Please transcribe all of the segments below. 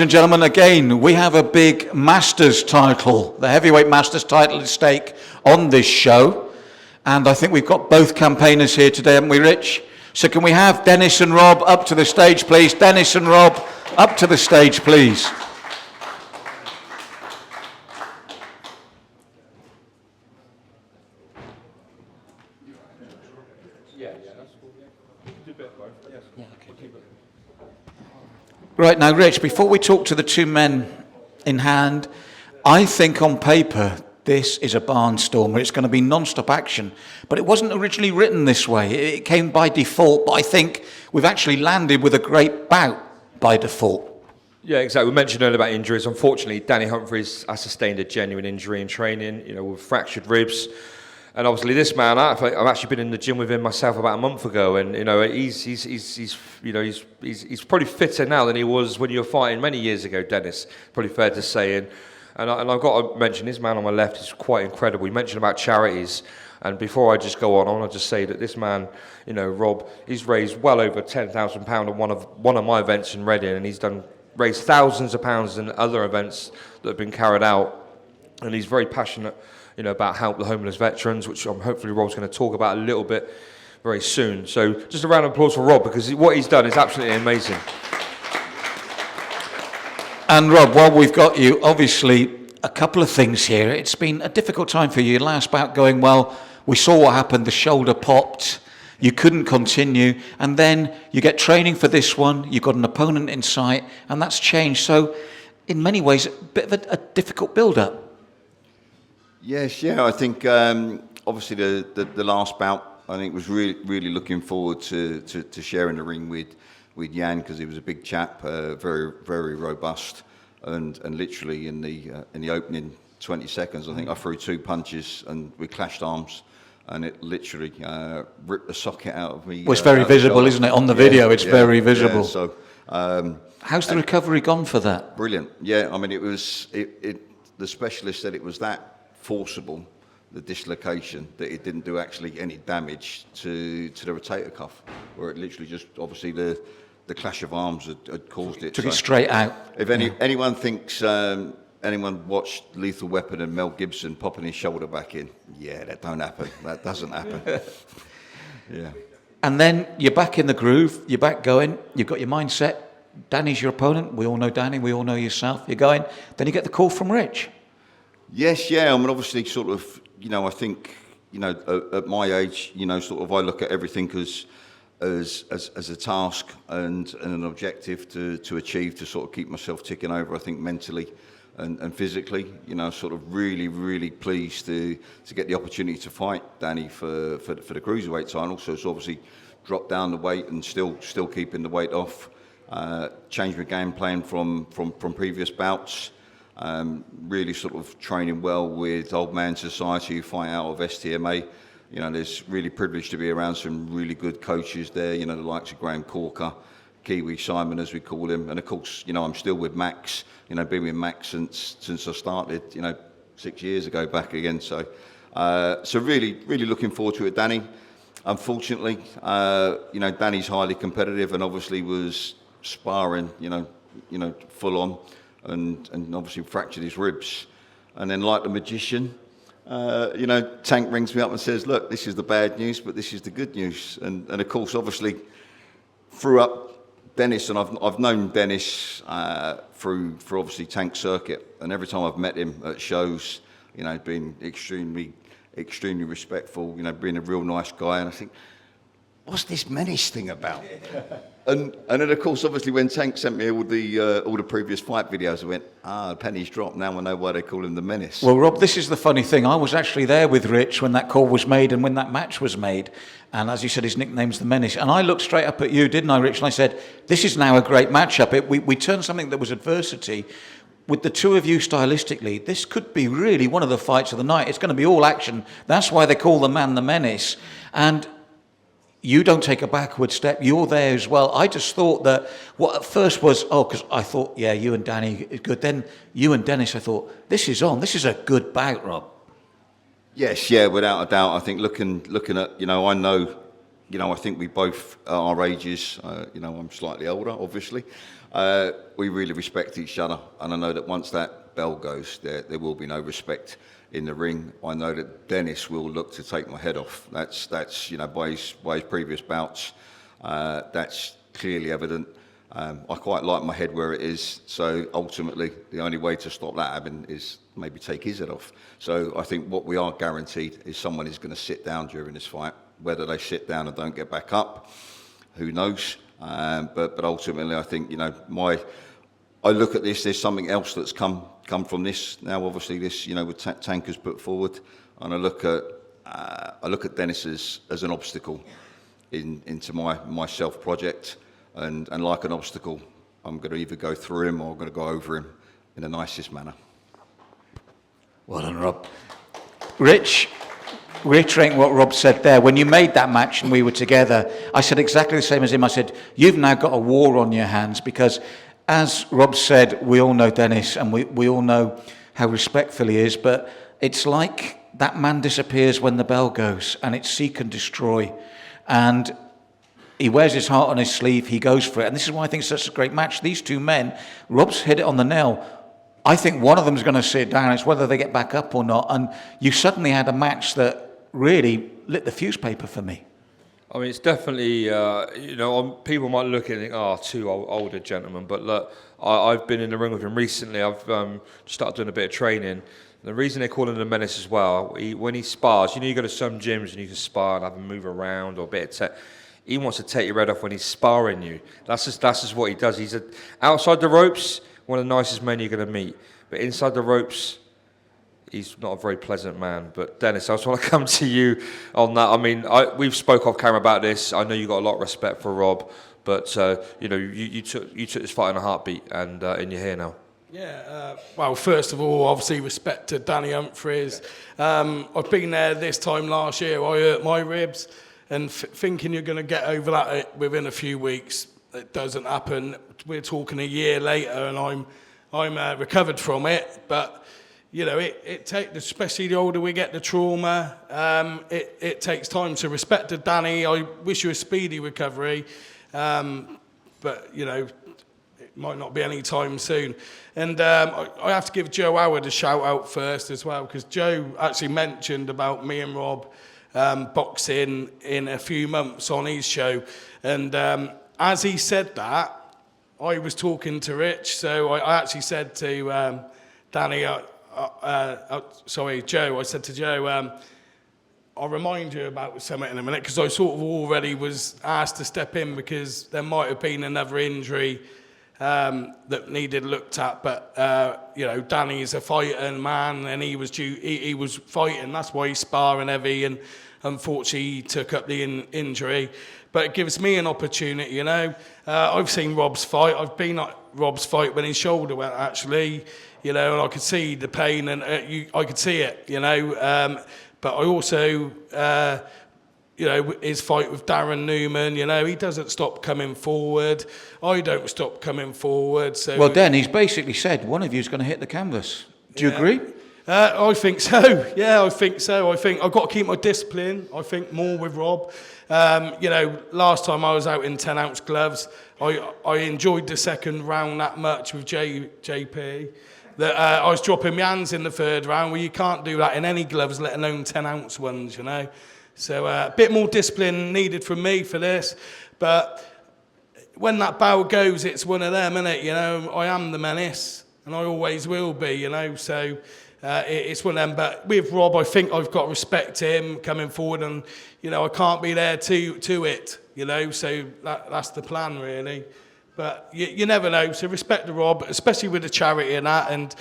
And gentlemen, again, we have a big Masters title. The heavyweight Masters title at stake on this show. And I think we've got both campaigners here today, haven't we, Rich? So can we have Dennis and Rob up to the stage, please? Dennis and Rob, up to the stage, please. Right, now, Rich, before we talk to the two men in hand, I think on paper this is a barnstormer. It's going to be non-stop action. But it wasn't originally written this way. It came by default, but I think we've actually landed with a great bout by default. Yeah, exactly. We mentioned earlier about injuries. Unfortunately, Danny Humphries has sustained a genuine injury in training, with fractured ribs. And obviously, this man, I've actually been in the gym with him myself about a month ago, and he's probably fitter now than he was when you were fighting many years ago, Dennis. Probably fair to say. And I've got to mention this man on my left is quite incredible. You mentioned about charities, and before I just go on, I want to just say that this man, Rob, he's raised well over £10,000 on one of my events in Reading, and he's raised thousands of pounds in other events that have been carried out, and he's very passionate. About help the homeless veterans, which hopefully Rob's going to talk about a little bit very soon. So just a round of applause for Rob, because what he's done is absolutely amazing. And Rob, while we've got you, obviously a couple of things here. It's been a difficult time for you. Last bout going well, we saw what happened, the shoulder popped, you couldn't continue, and then you get training for this one, you've got an opponent in sight, and that's changed. So in many ways, a bit of a difficult build-up. Yes, yeah, I think obviously the last bout, I think was really looking forward to sharing the ring with Jan, because he was a big chap, very robust, and literally in the opening 20 seconds, I think I threw two punches and we clashed arms, and it literally ripped the socket out of me. Well, it's very visible, isn't it? On the video, it's very visible. Yeah, so how's the recovery gone for that? Brilliant. Yeah, I mean, the specialist said it was that forcible, the dislocation, that it didn't do actually any damage to the rotator cuff, where it literally just, obviously the clash of arms had caused it. Took it straight out. If anyone thinks, anyone watched Lethal Weapon and Mel Gibson popping his shoulder back in, yeah, that don't happen. That doesn't happen. Yeah. And then you're back in the groove, you're back going, you've got your mindset, Danny's your opponent, we all know Danny, we all know yourself, you're going, then you get the call from Rich. Yes, yeah. I mean, obviously, sort of, I think, at my age, sort of, I look at everything as a task and an objective to achieve, to sort of keep myself ticking over. I think mentally and physically, sort of really pleased to get the opportunity to fight Danny for the cruiserweight title. So it's obviously dropped down the weight and still keeping the weight off. Changed my game plan from previous bouts. Really sort of training well with Old Man Society, who fight out of STMA. There's really privileged to be around some really good coaches there, the likes of Graham Corker, Kiwi Simon, as we call him. And of course, I'm still with Max, been with Max since I started, 6 years ago back again. So really looking forward to it, Danny. Unfortunately, Danny's highly competitive and obviously was sparring, full on. And obviously fractured his ribs. And then, like the magician, Tank rings me up and says, look, this is the bad news, but this is the good news. And of course, obviously, threw up Dennis, and I've known Dennis through obviously Tank circuit. And every time I've met him at shows, been extremely respectful, being a real nice guy. And I think, what's this Menace thing about? And then, of course, obviously, when Tank sent me all the previous fight videos, I went, pennies dropped. Now I know why they call him the Menace. Well, Rob, this is the funny thing. I was actually there with Rich when that call was made and when that match was made. And as you said, his nickname's the Menace. And I looked straight up at you, didn't I, Rich? And I said, this is now a great matchup. We turned something that was adversity. With the two of you stylistically, this could be really one of the fights of the night. It's going to be all action. That's why they call the man the Menace. And you don't take a backward step. You're there as well. I just thought that what at first was, because I thought, yeah, you and Danny is good. Then you and Dennis, I thought, this is on. This is a good bout, Rob. Yes, yeah, without a doubt. I think looking at, I know you know, I think we both, at our ages, you know, I'm slightly older, obviously, we really respect each other. And I know that once that bell goes, there will be no respect in the ring. I know that Dennis will look to take my head off. That's you know, by his previous bouts, that's clearly evident. I quite like my head where it is, so ultimately the only way to stop that happening is maybe take his head off. So I think what we are guaranteed is someone is going to sit down during this fight. Whether they sit down and don't get back up, who knows? But ultimately, I think, you know, I look at this. There's something else that's come from this. Now, obviously, this, you know, with Tanker's put forward, and I look at Dennis as an obstacle into my self project. And like an obstacle, I'm going to either go through him or I'm going to go over him in the nicest manner. Well done, Rob. Rich, reiterating what Rob said there, when you made that match and we were together, I said exactly the same as him. I said, you've now got a war on your hands because, as Rob said, we all know Dennis and we all know how respectful he is, but it's like that man disappears when the bell goes and it's seek and destroy. And he wears his heart on his sleeve, he goes for it. And this is why I think it's such a great match. These two men, Rob's hit it on the nail. I think one of them's going to sit down. It's whether they get back up or not. And you suddenly had a match that really lit the fuse paper for me. I mean, it's definitely, you know, people might look at it and think, two older gentlemen. But look, I've been in the ring with him recently. I've started doing a bit of training. The reason they call him the Menace as well, when he spars, you know, you go to some gyms and you can spar and have him move around or a bit of tech. He wants to take your head off when he's sparring you. That's just what he does. He's outside the ropes, one of the nicest men you're going to meet. But inside the ropes, he's not a very pleasant man. But Dennis, I just want to come to you on that. I mean, we've spoke off camera about this. I know you got a lot of respect for Rob, but you know, you took this fight in a heartbeat, and you're here now. Yeah, well, first of all, obviously respect to Danny Humphries. I've been there this time last year. I hurt my ribs. And thinking you're going to get over that within a few weeks, it doesn't happen. We're talking a year later, and I'm recovered from it. But you know, it takes, especially the older we get, the trauma. It takes time. So respect to Danny. I wish you a speedy recovery, but you know, it might not be any time soon. And I have to give Joe Howard a shout out first as well, because Joe actually mentioned about me and Rob boxing in a few months on his show, and as he said that, I was talking to Rich, so I actually said to Danny, Joe, I said to Joe, I'll remind you about something in a minute, because I sort of already was asked to step in because there might have been another injury that needed looked at, but you know, Danny's a fighting man, and he was fighting. That's why he's sparring heavy, and unfortunately he took up the injury. But it gives me an opportunity, you know. I've seen Rob's fight. I've been at Rob's fight when his shoulder went, actually, you know, and I could see the pain, and I could see it, you know. But I also, you know, his fight with Darren Newman, you know, he doesn't stop coming forward. I don't stop coming forward. So, well, Dan, he's basically said one of you is going to hit the canvas. Do you agree? I think so. Yeah, I think so. I think I've got to keep my discipline. I think more with Rob. You know, last time I was out in 10-ounce gloves, I enjoyed the second round that much with JP. That I was dropping my hands in the third round. Well, you can't do that in any gloves, let alone 10-ounce ones, you know. So a bit more discipline needed from me for this. But when that bell goes, it's one of them, isn't it? You know, I am the Menace, and I always will be, you know. So it's one of them. But with Rob, I think I've got to respect him coming forward, and, you know, I can't be there to it, you know. So that's the plan, really. But you never know. So respect to Rob, especially with the charity and that. And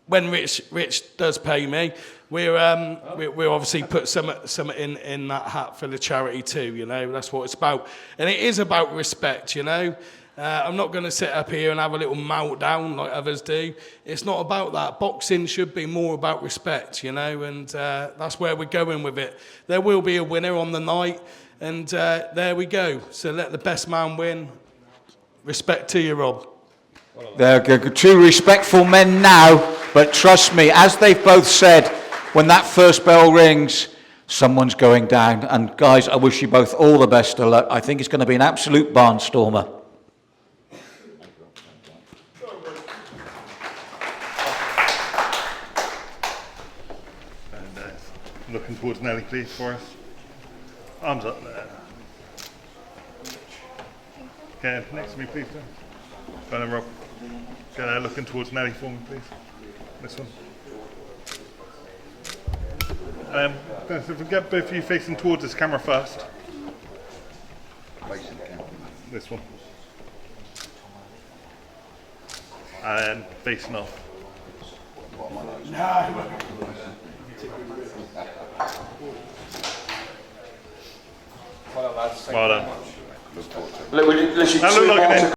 when Rich does pay me, we'll obviously put some in that hat for the charity too, you know. That's what it's about. And it is about respect, you know. I'm not going to sit up here and have a little meltdown like others do. It's not about that. Boxing should be more about respect, you know, and that's where we're going with it. There will be a winner on the night, and there we go. So let the best man win. Respect to you, Rob. They're two respectful men now, but trust me, as they've both said, when that first bell rings, someone's going down. And guys, I wish you both all the best of luck. I think it's going to be an absolute barnstormer. And looking towards Nelly, please, for us. Arms up there. Okay, next to me, please. Go on, Rob. Go there, looking towards Nelly for me, please. This one. If we get both of you facing towards this camera first. Facing the camera. This one. And facing off. Well done. Look, we literally That looked like an